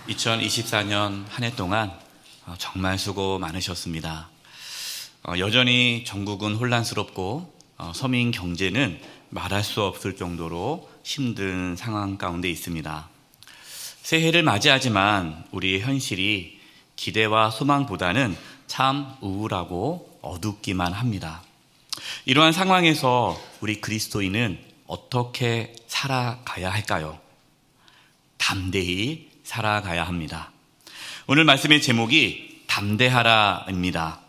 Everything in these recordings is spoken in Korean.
2024년 한 해 동안 정말 수고 많으셨습니다. 여전히 전국은 혼란스럽고 서민 경제는 말할 수 없을 정도로 힘든 상황 가운데 있습니다. 새해를 맞이하지만 우리의 현실이 기대와 소망보다는 참 우울하고 어둡기만 합니다. 이러한 상황에서 우리 그리스도인은 어떻게 살아가야 할까요? 담대히 살아가야 합니다. 오늘 말씀의 제목이 담대하라입니다.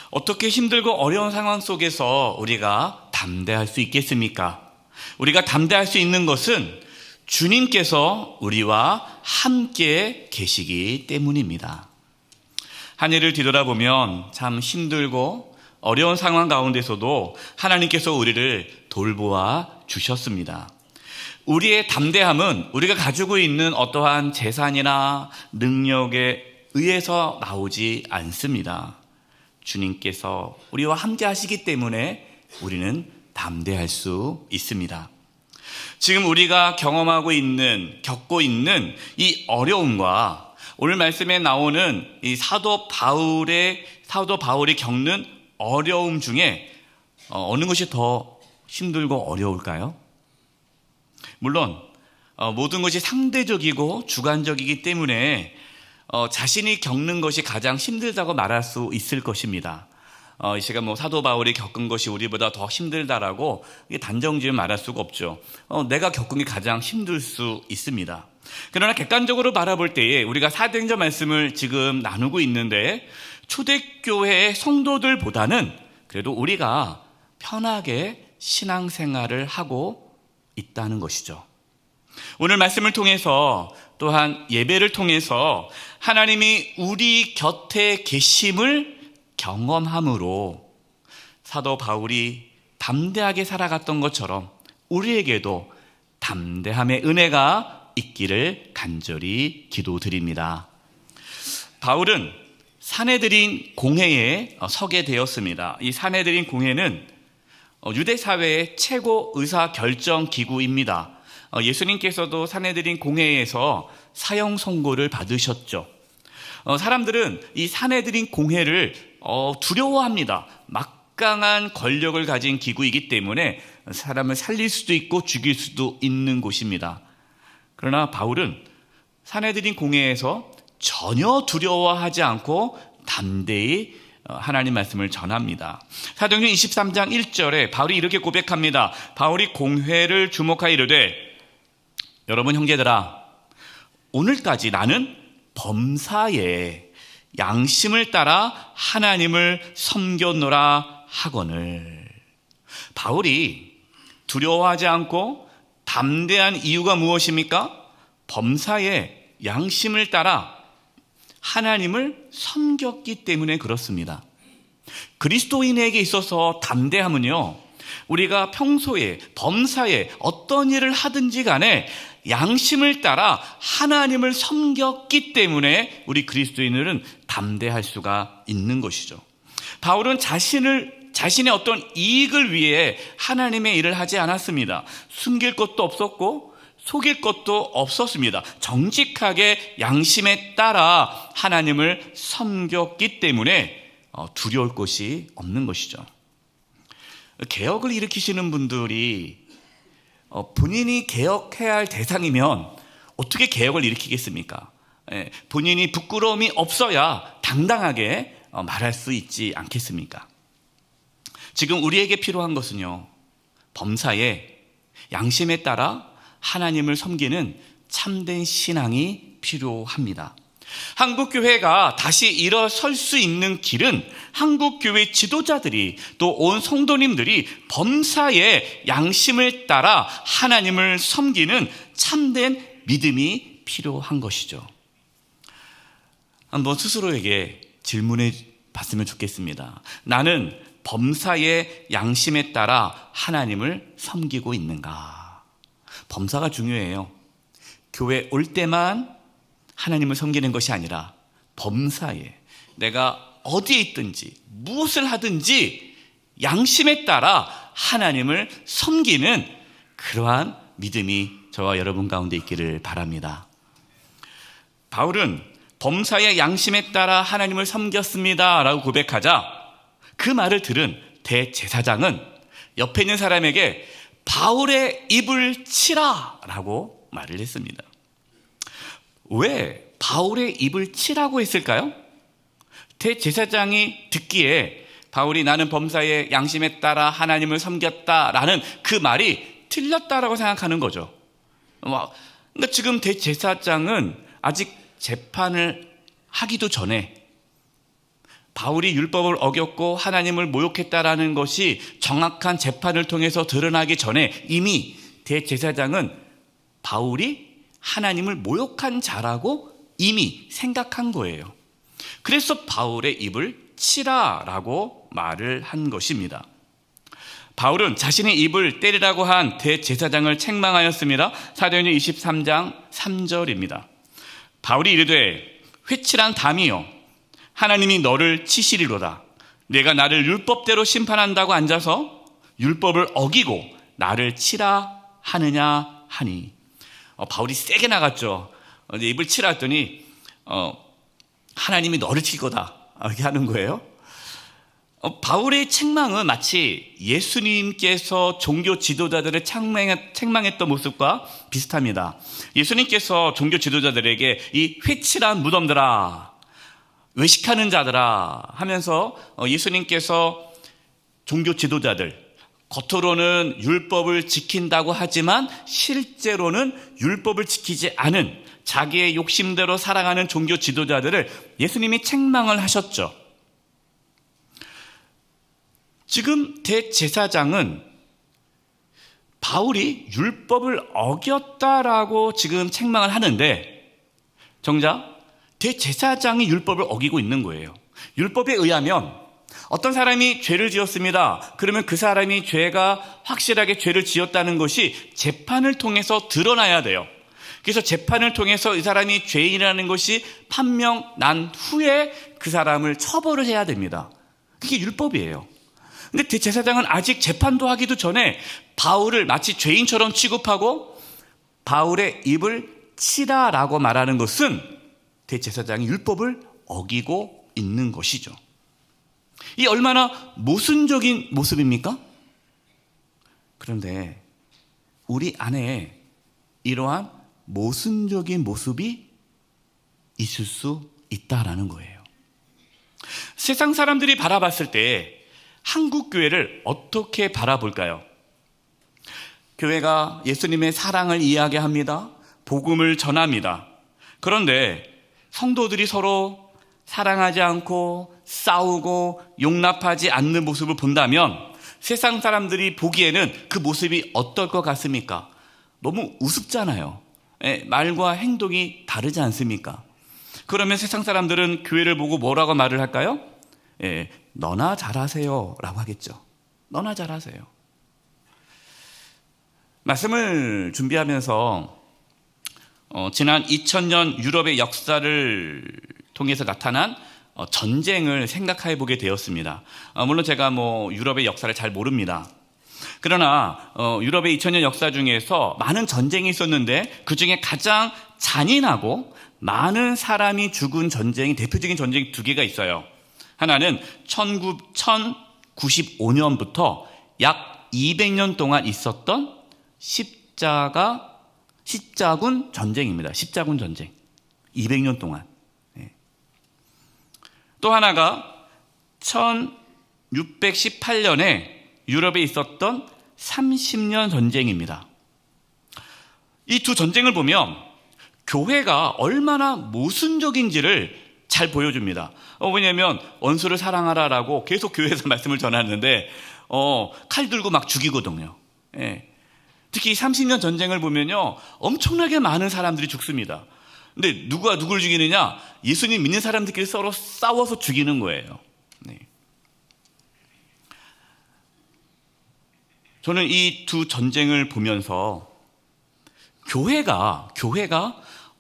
어떻게 힘들고 어려운 상황 속에서 우리가 담대할 수 있겠습니까? 우리가 담대할 수 있는 것은 주님께서 우리와 함께 계시기 때문입니다. 한 해를 뒤돌아보면 참 힘들고 어려운 상황 가운데서도 하나님께서 우리를 돌보아 주셨습니다. 우리의 담대함은 우리가 가지고 있는 어떠한 재산이나 능력에 의해서 나오지 않습니다. 주님께서 우리와 함께 하시기 때문에 우리는 담대할 수 있습니다. 지금 우리가 겪고 있는 이 어려움과 오늘 말씀에 나오는 이 사도 바울이 겪는 어려움 중에 어느 것이 더 힘들고 어려울까요? 물론 모든 것이 상대적이고 주관적이기 때문에 자신이 겪는 것이 가장 힘들다고 말할 수 있을 것입니다. 제가 사도 바울이 겪은 것이 우리보다 더 힘들다라고 단정지어 말할 수가 없죠. 내가 겪은 게 가장 힘들 수 있습니다. 그러나 객관적으로 바라볼 때에 우리가 사도행전 말씀을 지금 나누고 있는데 초대교회의 성도들보다는 그래도 우리가 편하게 신앙생활을 하고 있다는 것이죠. 오늘 말씀을 통해서 또한 예배를 통해서 하나님이 우리 곁에 계심을 경험함으로 사도 바울이 담대하게 살아갔던 것처럼 우리에게도 담대함의 은혜가 있기를 간절히 기도드립니다. 바울은 산헤드린 공회에 서게 되었습니다. 이 산헤드린 공회는 유대 사회의 최고 의사 결정 기구입니다. 예수님께서도 산헤드린 공회에서 사형 선고를 받으셨죠. 사람들은 이 산헤드린 공회를 두려워합니다. 막강한 권력을 가진 기구이기 때문에 사람을 살릴 수도 있고 죽일 수도 있는 곳입니다. 그러나 바울은 산헤드린 공회에서 전혀 두려워하지 않고 담대히 하나님 말씀을 전합니다. 사도행전 23장 1절에 바울이 이렇게 고백합니다. 바울이 공회를 주목하여 이르되 여러분 형제들아 오늘까지 나는 범사에 양심을 따라 하나님을 섬겼노라 하거늘. 바울이 두려워하지 않고 담대한 이유가 무엇입니까? 범사에 양심을 따라 하나님을 섬겼기 때문에 그렇습니다. 그리스도인에게 있어서 담대함은요, 우리가 평소에 범사에 어떤 일을 하든지 간에 양심을 따라 하나님을 섬겼기 때문에 우리 그리스도인들은 담대할 수가 있는 것이죠. 바울은 자신의 어떤 이익을 위해 하나님의 일을 하지 않았습니다. 숨길 것도 없었고 속일 것도 없었습니다. 정직하게 양심에 따라 하나님을 섬겼기 때문에 두려울 것이 없는 것이죠. 개혁을 일으키시는 분들이 본인이 개혁해야 할 대상이면 어떻게 개혁을 일으키겠습니까? 본인이 부끄러움이 없어야 당당하게 말할 수 있지 않겠습니까? 지금 우리에게 필요한 것은요, 범사에 양심에 따라 하나님을 섬기는 참된 신앙이 필요합니다. 한국교회가 다시 일어설 수 있는 길은 한국교회 지도자들이 또 온 성도님들이 범사에 양심을 따라 하나님을 섬기는 참된 믿음이 필요한 것이죠. 한번 스스로에게 질문해 봤으면 좋겠습니다. 나는 범사의 양심에 따라 하나님을 섬기고 있는가? 범사가 중요해요. 교회 올 때만 하나님을 섬기는 것이 아니라 범사에 내가 어디에 있든지 무엇을 하든지 양심에 따라 하나님을 섬기는 그러한 믿음이 저와 여러분 가운데 있기를 바랍니다. 바울은 범사의 양심에 따라 하나님을 섬겼습니다 라고 고백하자 그 말을 들은 대제사장은 옆에 있는 사람에게 바울의 입을 치라 라고 말을 했습니다. 왜 바울의 입을 치라고 했을까요? 대제사장이 듣기에 바울이 나는 범사의 양심에 따라 하나님을 섬겼다라는 그 말이 틀렸다라고 생각하는 거죠. 그러니까 지금 대제사장은 아직 재판을 하기도 전에 바울이 율법을 어겼고 하나님을 모욕했다라는 것이 정확한 재판을 통해서 드러나기 전에 이미 대제사장은 바울이 하나님을 모욕한 자라고 이미 생각한 거예요. 그래서 바울의 입을 치라라고 말을 한 것입니다. 바울은 자신의 입을 때리라고 한 대제사장을 책망하였습니다. 사도행전 23장 3절입니다. 바울이 이르되 회칠한 담이여 하나님이 너를 치시리로다. 내가 나를 율법대로 심판한다고 앉아서 율법을 어기고 나를 치라 하느냐 하니. 바울이 세게 나갔죠. 입을 치라 했더니 하나님이 너를 칠 거다 이렇게 하는 거예요. 바울의 책망은 마치 예수님께서 종교 지도자들을 책망했던 모습과 비슷합니다. 예수님께서 종교 지도자들에게 이 회칠한 무덤들아, 외식하는 자들아 하면서 예수님께서 종교 지도자들, 겉으로는 율법을 지킨다고 하지만 실제로는 율법을 지키지 않은 자기의 욕심대로 살아가는 종교 지도자들을 예수님이 책망을 하셨죠. 지금 대제사장은 바울이 율법을 어겼다라고 지금 책망을 하는데 정작 대제사장이 율법을 어기고 있는 거예요. 율법에 의하면 어떤 사람이 죄를 지었습니다. 그러면 그 사람이 죄가 확실하게 죄를 지었다는 것이 재판을 통해서 드러나야 돼요. 그래서 재판을 통해서 이 사람이 죄인이라는 것이 판명난 후에 그 사람을 처벌을 해야 됩니다. 그게 율법이에요. 근데 대제사장은 아직 재판도 하기도 전에 바울을 마치 죄인처럼 취급하고 바울의 입을 치라라고 말하는 것은 대제사장이 율법을 어기고 있는 것이죠. 이 얼마나 모순적인 모습입니까? 그런데 우리 안에 이러한 모순적인 모습이 있을 수 있다라는 거예요. 세상 사람들이 바라봤을 때 한국 교회를 어떻게 바라볼까요? 교회가 예수님의 사랑을 이야기합니다. 복음을 전합니다. 그런데 성도들이 서로 사랑하지 않고 싸우고 용납하지 않는 모습을 본다면 세상 사람들이 보기에는 그 모습이 어떨 것 같습니까? 너무 우습잖아요. 말과 행동이 다르지 않습니까? 그러면 세상 사람들은 교회를 보고 뭐라고 말을 할까요? 너나 잘하세요 라고 하겠죠. 너나 잘하세요. 말씀을 준비하면서 지난 2000년 유럽의 역사를 통해서 나타난 전쟁을 생각해 보게 되었습니다. 물론 제가 유럽의 역사를 잘 모릅니다. 그러나 유럽의 2000년 역사 중에서 많은 전쟁이 있었는데 그 중에 가장 잔인하고 많은 사람이 죽은 전쟁이 대표적인 전쟁이 두 개가 있어요. 하나는 1095년부터 약 200년 동안 있었던 십자군 전쟁입니다. 십자군 전쟁. 200년 동안. 또 하나가 1618년에 유럽에 있었던 30년 전쟁입니다. 이 두 전쟁을 보면 교회가 얼마나 모순적인지를 잘 보여줍니다. 왜냐하면 원수를 사랑하라라고 계속 교회에서 말씀을 전하는데 칼 들고 막 죽이거든요. 특히 30년 전쟁을 보면요 엄청나게 많은 사람들이 죽습니다. 근데 누가 누구를 죽이느냐? 예수님 믿는 사람들끼리 서로 싸워서 죽이는 거예요. 저는 이 두 전쟁을 보면서 교회가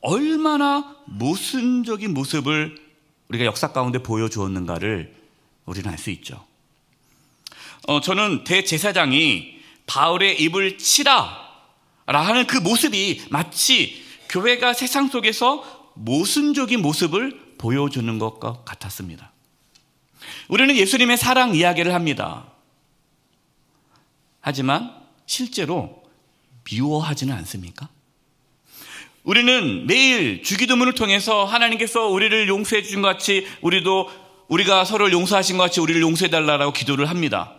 얼마나 모순적인 모습을 우리가 역사 가운데 보여주었는가를 우리는 알 수 있죠. 저는 대제사장이 바울의 입을 치라 하는 그 모습이 마치 교회가 세상 속에서 모순적인 모습을 보여주는 것과 같았습니다. 우리는 예수님의 사랑 이야기를 합니다. 하지만 실제로 미워하지는 않습니까? 우리는 매일 주기도문을 통해서 하나님께서 우리를 용서해 주신 것 같이 우리가 서로를 용서하신 것 같이 우리를 용서해 달라고 기도를 합니다.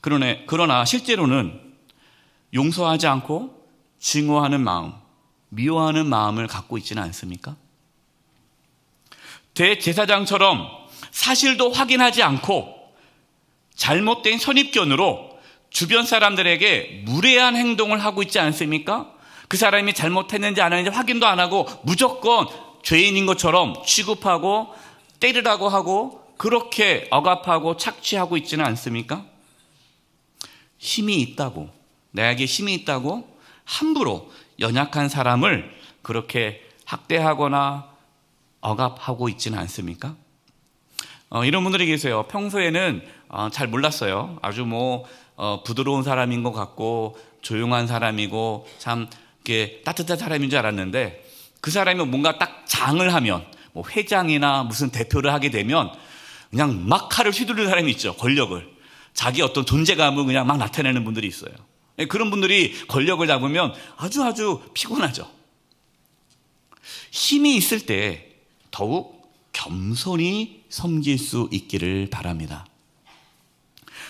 그러나 실제로는 용서하지 않고 증오하는 마음, 미워하는 마음을 갖고 있지는 않습니까? 대제사장처럼 사실도 확인하지 않고 잘못된 선입견으로 주변 사람들에게 무례한 행동을 하고 있지 않습니까? 그 사람이 잘못했는지 안 했는지 확인도 안 하고 무조건 죄인인 것처럼 취급하고 때리라고 하고 그렇게 억압하고 착취하고 있지는 않습니까? 힘이 있다고, 나에게 힘이 있다고 함부로 연약한 사람을 그렇게 학대하거나 억압하고 있지는 않습니까? 이런 분들이 계세요. 평소에는 잘 몰랐어요. 아주 부드러운 사람인 것 같고 조용한 사람이고 참 이렇게 따뜻한 사람인 줄 알았는데 그 사람이 뭔가 딱 장을 하면 회장이나 무슨 대표를 하게 되면 그냥 막 칼을 휘두르는 사람이 있죠. 권력을. 자기 어떤 존재감을 그냥 막 나타내는 분들이 있어요. 그런 분들이 권력을 잡으면 아주 피곤하죠. 힘이 있을 때 더욱 겸손히 섬길 수 있기를 바랍니다.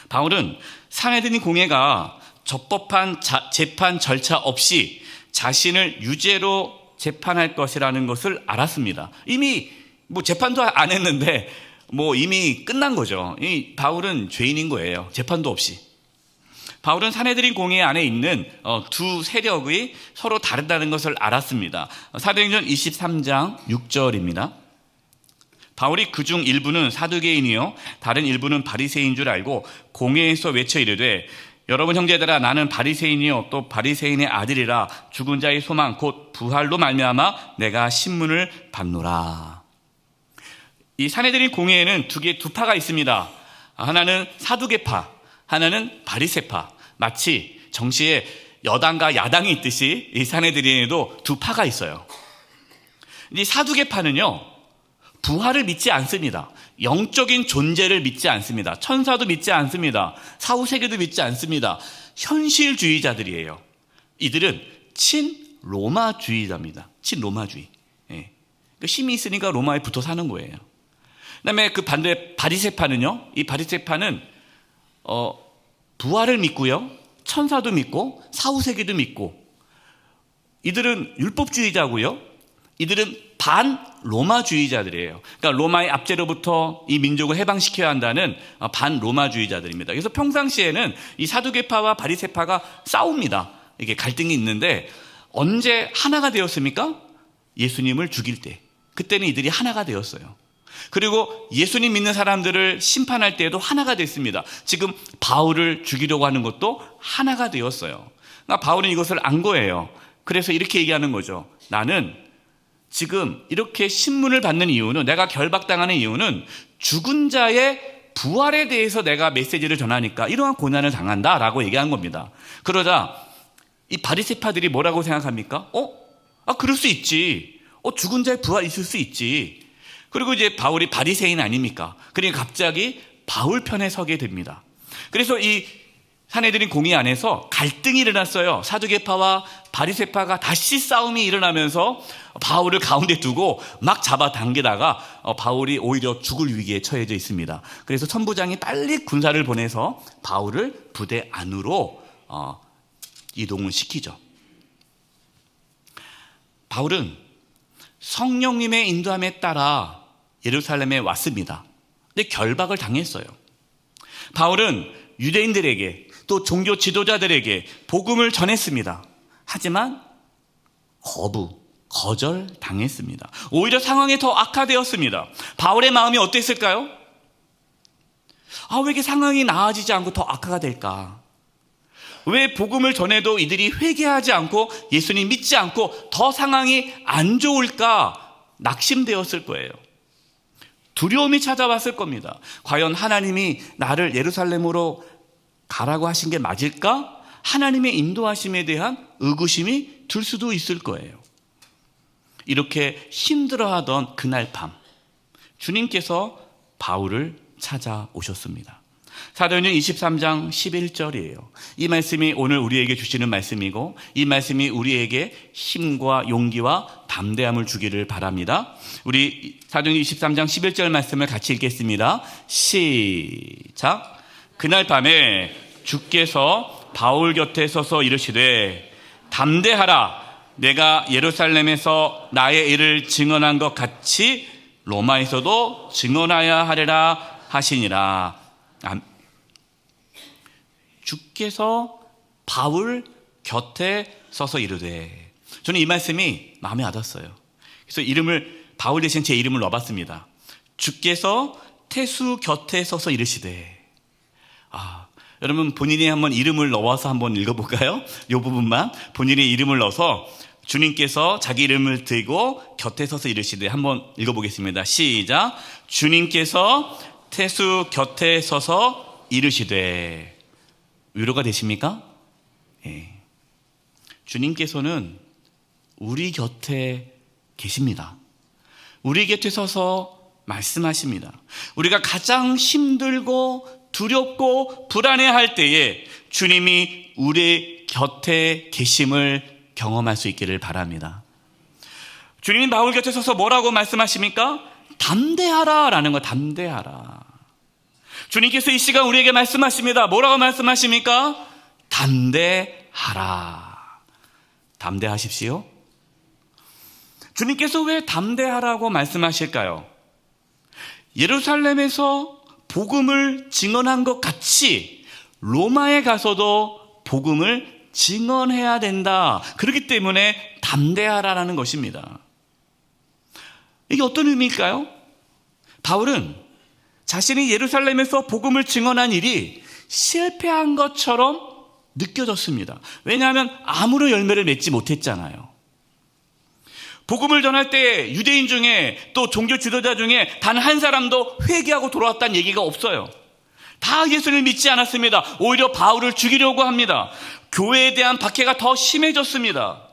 바울은 산헤드린 공회가 적법한 재판 절차 없이 자신을 유죄로 재판할 것이라는 것을 알았습니다. 이미 재판도 안 했는데 이미 끝난 거죠. 이 바울은 죄인인 거예요. 재판도 없이. 바울은 산헤드린 공회 안에 있는 두 세력이 서로 다르다는 것을 알았습니다. 사도행전 23장 6절입니다. 바울이 그중 일부는 사두개인이요 다른 일부는 바리새인인 줄 알고 공회에서 외쳐 이르되 여러분 형제들아 나는 바리새인이요 또 바리새인의 아들이라 죽은 자의 소망 곧 부활로 말미암아 내가 신문을 받노라. 이 산헤드린 공회에는 두 파가 있습니다. 하나는 사두개파, 하나는 바리새파. 마치 정시에 여당과 야당이 있듯이 이 산헤드린에도 두 파가 있어요. 이 사두개파는요 부활을 믿지 않습니다. 영적인 존재를 믿지 않습니다. 천사도 믿지 않습니다. 사후세계도 믿지 않습니다. 현실주의자들이에요. 이들은 친로마주의자입니다. 친로마주의. 예. 힘이 있으니까 로마에 붙어 사는 거예요. 그다음에 그 반대 바리새파는요. 이 바리새파는 부활을 믿고요. 천사도 믿고 사후세계도 믿고 이들은 율법주의자고요. 이들은 반로마주의자들이에요. 그러니까 로마의 압제로부터 이 민족을 해방시켜야 한다는 반로마주의자들입니다. 그래서 평상시에는 이 사두개파와 바리새파가 싸웁니다. 이게 갈등이 있는데 언제 하나가 되었습니까? 예수님을 죽일 때. 그때는 이들이 하나가 되었어요. 그리고 예수님 믿는 사람들을 심판할 때에도 하나가 됐습니다. 지금 바울을 죽이려고 하는 것도 하나가 되었어요. 그러니까 바울은 이것을 안 거예요. 그래서 이렇게 얘기하는 거죠. 나는 지금 이렇게 신문을 받는 이유는 내가 결박당하는 이유는 죽은 자의 부활에 대해서 내가 메시지를 전하니까 이러한 고난을 당한다라고 얘기한 겁니다. 그러자 이 바리새파들이 뭐라고 생각합니까? 그럴 수 있지. 죽은 자의 부활 있을 수 있지. 그리고 이제 바울이 바리새인 아닙니까? 그러니까 갑자기 바울 편에 서게 됩니다. 그래서 이 산헤드린 공의 안에서 갈등이 일어났어요. 사두개파와 바리새파가 다시 싸움이 일어나면서 바울을 가운데 두고 막 잡아당기다가 바울이 오히려 죽을 위기에 처해져 있습니다. 그래서 천부장이 빨리 군사를 보내서 바울을 부대 안으로 이동을 시키죠. 바울은 성령님의 인도함에 따라 예루살렘에 왔습니다. 근데 결박을 당했어요. 바울은 유대인들에게 또 종교 지도자들에게 복음을 전했습니다. 하지만 거절당했습니다. 오히려 상황이 더 악화되었습니다. 바울의 마음이 어땠을까요? 왜 이렇게 상황이 나아지지 않고 더 악화가 될까? 왜 복음을 전해도 이들이 회개하지 않고 예수님 믿지 않고 더 상황이 안 좋을까? 낙심되었을 거예요. 두려움이 찾아왔을 겁니다. 과연 하나님이 나를 예루살렘으로 가라고 하신 게 맞을까? 하나님의 인도하심에 대한 의구심이 들 수도 있을 거예요. 이렇게 힘들어하던 그날 밤 주님께서 바울을 찾아오셨습니다. 사도행전 23장 11절이에요. 이 말씀이 오늘 우리에게 주시는 말씀이고 이 말씀이 우리에게 힘과 용기와 담대함을 주기를 바랍니다. 우리 사도행전 23장 11절 말씀을 같이 읽겠습니다. 시작. 그날 밤에 주께서 바울 곁에 서서 이르시되 담대하라. 내가 예루살렘에서 나의 일을 증언한 것 같이 로마에서도 증언하여야 하리라 하시니라. 주께서 바울 곁에 서서 이르되. 저는 이 말씀이 마음에 와닿았어요. 그래서 바울 대신 제 이름을 넣어봤습니다. 주께서 태수 곁에 서서 이르시되. 여러분 본인이 한번 이름을 넣어서 한번 읽어볼까요? 이 부분만 본인의 이름을 넣어서 주님께서 자기 이름을 들고 곁에 서서 이르시되 한번 읽어보겠습니다. 시작. 주님께서 태수 곁에 서서 이르시되. 위로가 되십니까? 예. 주님께서는 우리 곁에 계십니다. 우리 곁에 서서 말씀하십니다. 우리가 가장 힘들고 두렵고 불안해할 때에 주님이 우리 곁에 계심을 경험할 수 있기를 바랍니다. 주님이 바울 곁에 서서 뭐라고 말씀하십니까? 담대하라 라는 거. 담대하라. 주님께서 이 시간 우리에게 말씀하십니다. 뭐라고 말씀하십니까? 담대하라. 담대하십시오. 주님께서 왜 담대하라고 말씀하실까요? 예루살렘에서 복음을 증언한 것 같이 로마에 가서도 복음을 증언해야 된다. 그렇기 때문에 담대하라라는 것입니다. 이게 어떤 의미일까요? 바울은 자신이 예루살렘에서 복음을 증언한 일이 실패한 것처럼 느껴졌습니다. 왜냐하면 아무런 열매를 맺지 못했잖아요. 복음을 전할 때 유대인 중에 또 종교 지도자 중에 단 한 사람도 회개하고 돌아왔다는 얘기가 없어요. 다 예수를 믿지 않았습니다. 오히려 바울을 죽이려고 합니다. 교회에 대한 박해가 더 심해졌습니다.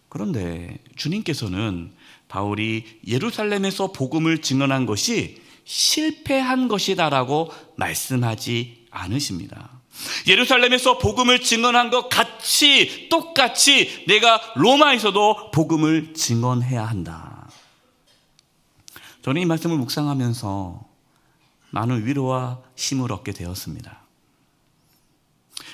그런데 주님께서는 바울이 예루살렘에서 복음을 증언한 것이 실패한 것이다라고 말씀하지 않으십니다. 예루살렘에서 복음을 증언한 것 같이 똑같이 내가 로마에서도 복음을 증언해야 한다. 저는 이 말씀을 묵상하면서 많은 위로와 힘을 얻게 되었습니다.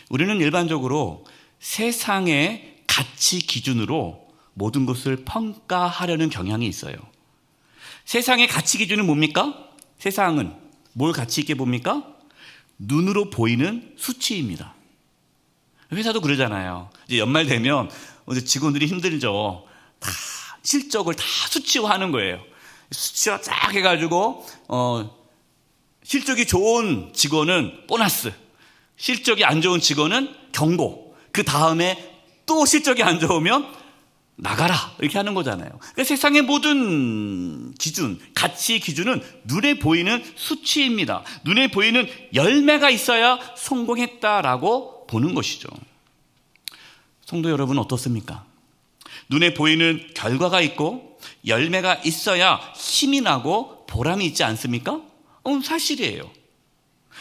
우리는 일반적으로 세상의 가치 기준으로 모든 것을 평가하려는 경향이 있어요. 세상의 가치 기준은 뭡니까? 세상은 뭘 가치 있게 봅니까? 눈으로 보이는 수치입니다. 회사도 그러잖아요. 이제 연말 되면 직원들이 힘들죠. 다 실적을 다 수치화하는 거예요. 수치화 쫙 해가지고 실적이 좋은 직원은 보너스, 실적이 안 좋은 직원은 경고, 그 다음에 또 실적이 안 좋으면 나가라, 이렇게 하는 거잖아요. 그러니까 세상의 모든 기준, 가치 기준은 눈에 보이는 수치입니다. 눈에 보이는 열매가 있어야 성공했다라고 보는 것이죠. 성도 여러분 어떻습니까? 눈에 보이는 결과가 있고 열매가 있어야 힘이 나고 보람이 있지 않습니까? 사실이에요.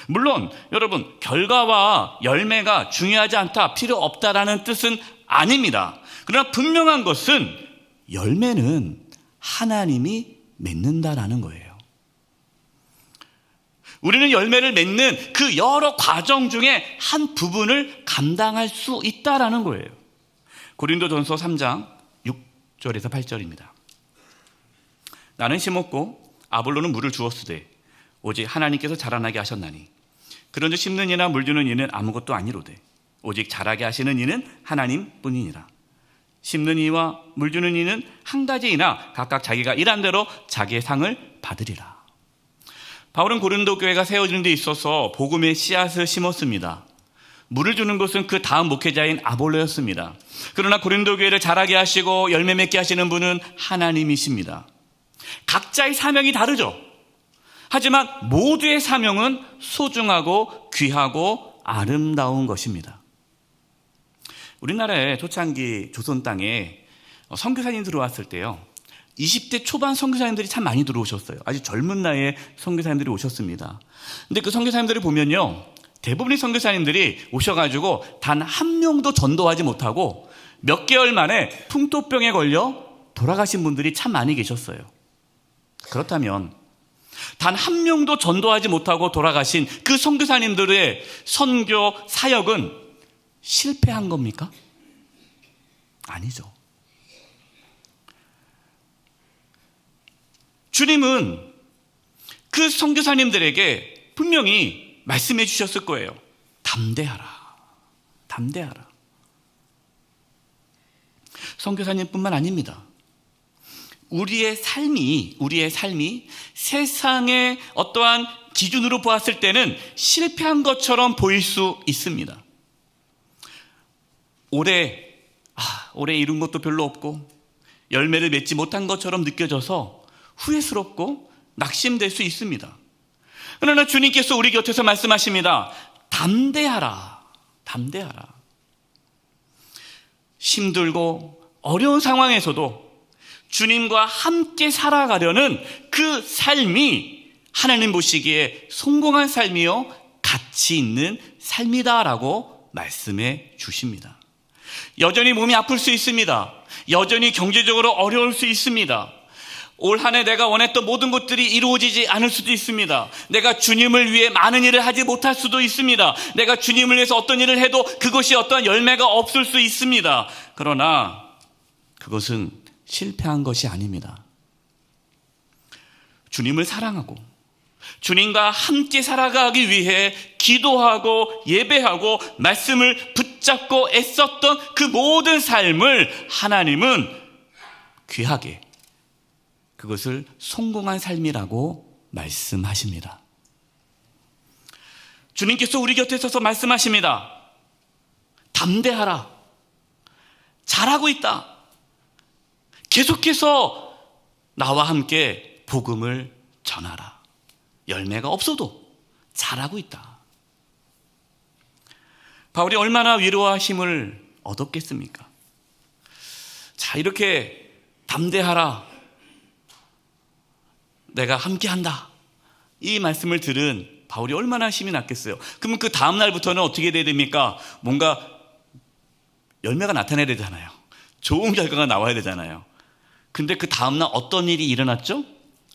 물론 여러분 결과와 열매가 중요하지 않다, 필요 없다라는 뜻은 아닙니다. 그러나 분명한 것은 열매는 하나님이 맺는다라는 거예요. 우리는 열매를 맺는 그 여러 과정 중에 한 부분을 감당할 수 있다라는 거예요. 고린도전서 3장 6절에서 8절입니다. 나는 심었고 아볼로는 물을 주었으되 오직 하나님께서 자라나게 하셨나니 그런즉 심는 이나 물 주는 이는 아무것도 아니로되 오직 자라게 하시는 이는 하나님뿐이니라. 심는 이와 물 주는 이는 한 가지이나 각각 자기가 일한 대로 자기의 상을 받으리라. 바울은 고린도 교회가 세워지는 데 있어서 복음의 씨앗을 심었습니다. 물을 주는 것은 그 다음 목회자인 아볼로였습니다. 그러나 고린도 교회를 자라게 하시고 열매 맺게 하시는 분은 하나님이십니다. 각자의 사명이 다르죠. 하지만 모두의 사명은 소중하고 귀하고 아름다운 것입니다. 우리나라의 초창기 조선 땅에 선교사님 들어왔을 때요, 20대 초반 선교사님들이 참 많이 들어오셨어요. 아주 젊은 나이에 선교사님들이 오셨습니다. 근데 그 선교사님들을 보면요, 대부분의 선교사님들이 오셔가지고 단 한 명도 전도하지 못하고 몇 개월 만에 풍토병에 걸려 돌아가신 분들이 참 많이 계셨어요. 그렇다면 단 한 명도 전도하지 못하고 돌아가신 그 선교사님들의 선교 사역은 실패한 겁니까? 아니죠. 주님은 그 선교사님들에게 분명히 말씀해 주셨을 거예요. 담대하라. 담대하라. 선교사님뿐만 아닙니다. 우리의 삶이 세상의 어떠한 기준으로 보았을 때는 실패한 것처럼 보일 수 있습니다. 올해 이룬 것도 별로 없고 열매를 맺지 못한 것처럼 느껴져서 후회스럽고 낙심될 수 있습니다. 그러나 주님께서 우리 곁에서 말씀하십니다. 담대하라. 담대하라. 힘들고 어려운 상황에서도 주님과 함께 살아가려는 그 삶이 하나님 보시기에 성공한 삶이요, 가치 있는 삶이다라고 말씀해 주십니다. 여전히 몸이 아플 수 있습니다. 여전히 경제적으로 어려울 수 있습니다. 올 한 해 내가 원했던 모든 것들이 이루어지지 않을 수도 있습니다. 내가 주님을 위해 많은 일을 하지 못할 수도 있습니다. 내가 주님을 위해서 어떤 일을 해도 그것이 어떠한 열매가 없을 수 있습니다. 그러나 그것은 실패한 것이 아닙니다. 주님을 사랑하고 주님과 함께 살아가기 위해 기도하고 예배하고 말씀을 붙잡고 애썼던 그 모든 삶을 하나님은 귀하게, 그것을 성공한 삶이라고 말씀하십니다. 주님께서 우리 곁에 서서 말씀하십니다. 담대하라. 잘하고 있다. 계속해서 나와 함께 복음을 전하라. 열매가 없어도 잘하고 있다. 바울이 얼마나 위로와 힘을 얻었겠습니까? 자, 이렇게 담대하라. 내가 함께한다. 이 말씀을 들은 바울이 얼마나 힘이 났겠어요. 그러면 그 다음 날부터는 어떻게 돼야 됩니까? 뭔가 열매가 나타나야 되잖아요. 좋은 결과가 나와야 되잖아요. 근데 그 다음 날 어떤 일이 일어났죠?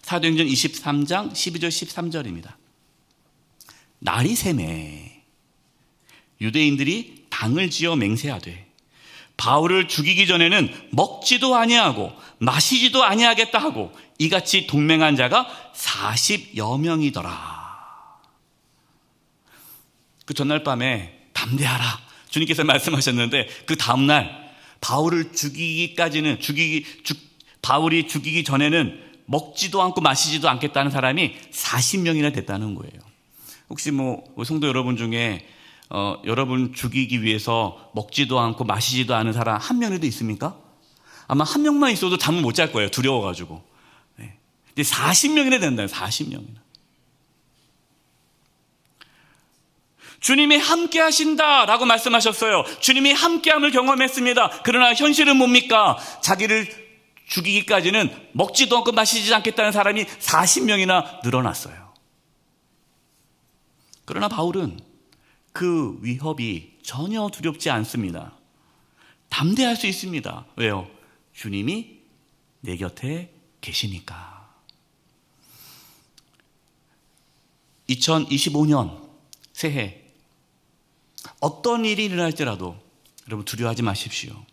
사도행전 23장 12절 13절입니다. 날이 새매 유대인들이 당을 지어 맹세하되 바울을 죽이기 전에는 먹지도 아니하고 마시지도 아니하겠다 하고 이같이 동맹한 자가 40여 명이더라. 그 전날 밤에 담대하라 주님께서 말씀하셨는데, 그 다음날 바울을 바울이 죽이기 전에는 먹지도 않고 마시지도 않겠다는 사람이 40명이나 됐다는 거예요. 혹시 성도 여러분 중에 여러분 죽이기 위해서 먹지도 않고 마시지도 않은 사람 한 명이라도 있습니까? 아마 한 명만 있어도 잠을 못 잘 거예요. 두려워가지고. 네. 근데 40명이나 된다요. 40명이나. 주님이 함께 하신다라고 말씀하셨어요. 주님이 함께함을 경험했습니다. 그러나 현실은 뭡니까? 자기를 죽이기까지는 먹지도 않고 마시지 않겠다는 사람이 40명이나 늘어났어요. 그러나 바울은 그 위협이 전혀 두렵지 않습니다. 담대할 수 있습니다. 왜요? 주님이 내 곁에 계시니까. 2025년 새해 어떤 일이 일어날지라도 여러분 두려워하지 마십시오.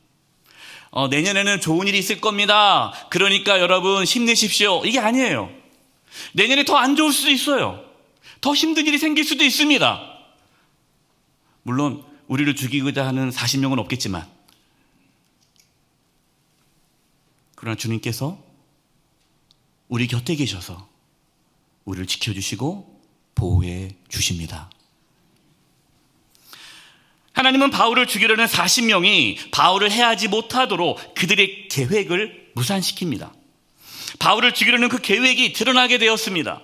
내년에는 좋은 일이 있을 겁니다. 그러니까 여러분 힘내십시오. 이게 아니에요. 내년에 더 안 좋을 수도 있어요. 더 힘든 일이 생길 수도 있습니다. 물론 우리를 죽이고자 하는 40명은 없겠지만, 그러나 주님께서 우리 곁에 계셔서 우리를 지켜주시고 보호해 주십니다. 하나님은 바울을 죽이려는 40명이 바울을 해하지 못하도록 그들의 계획을 무산시킵니다. 바울을 죽이려는 그 계획이 드러나게 되었습니다.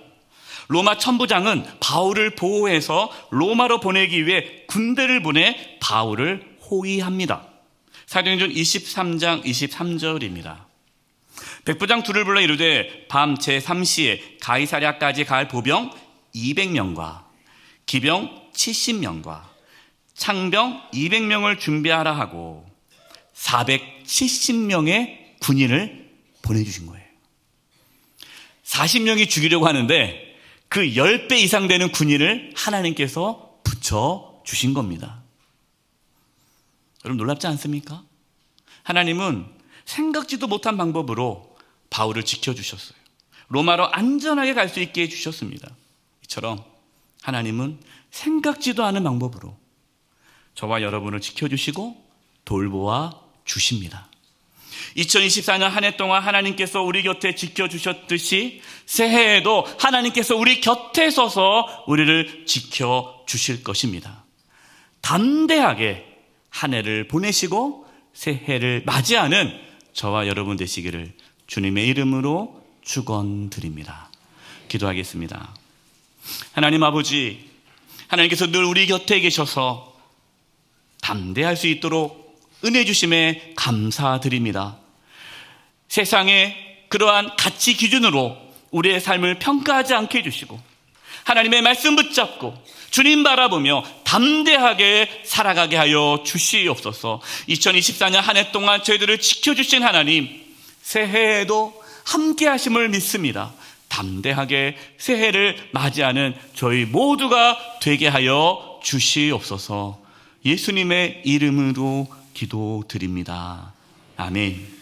로마 천부장은 바울을 보호해서 로마로 보내기 위해 군대를 보내 바울을 호위합니다. 사도행전 23장 23절입니다. 백부장 둘을 불러 이르되 밤 제3시에 가이사랴까지 갈 보병 200명과 기병 70명과 창병 200명을 준비하라 하고 470명의 군인을 보내주신 거예요. 40명이 죽이려고 하는데 그 10배 이상 되는 군인을 하나님께서 붙여주신 겁니다. 여러분 놀랍지 않습니까? 하나님은 생각지도 못한 방법으로 바울을 지켜주셨어요. 로마로 안전하게 갈 수 있게 해주셨습니다. 이처럼 하나님은 생각지도 않은 방법으로 저와 여러분을 지켜주시고 돌보아 주십니다. 2024년 한 해 동안 하나님께서 우리 곁에 지켜주셨듯이 새해에도 하나님께서 우리 곁에 서서 우리를 지켜주실 것입니다. 담대하게 한 해를 보내시고 새해를 맞이하는 저와 여러분 되시기를 주님의 이름으로 축원드립니다. 기도하겠습니다. 하나님 아버지, 하나님께서 늘 우리 곁에 계셔서 담대할 수 있도록 은혜 주심에 감사드립니다. 세상의 그러한 가치 기준으로 우리의 삶을 평가하지 않게 해주시고 하나님의 말씀 붙잡고 주님 바라보며 담대하게 살아가게 하여 주시옵소서. 2024년 한 해 동안 저희들을 지켜주신 하나님, 새해에도 함께 하심을 믿습니다. 담대하게 새해를 맞이하는 저희 모두가 되게 하여 주시옵소서. 예수님의 이름으로 기도드립니다. 아멘.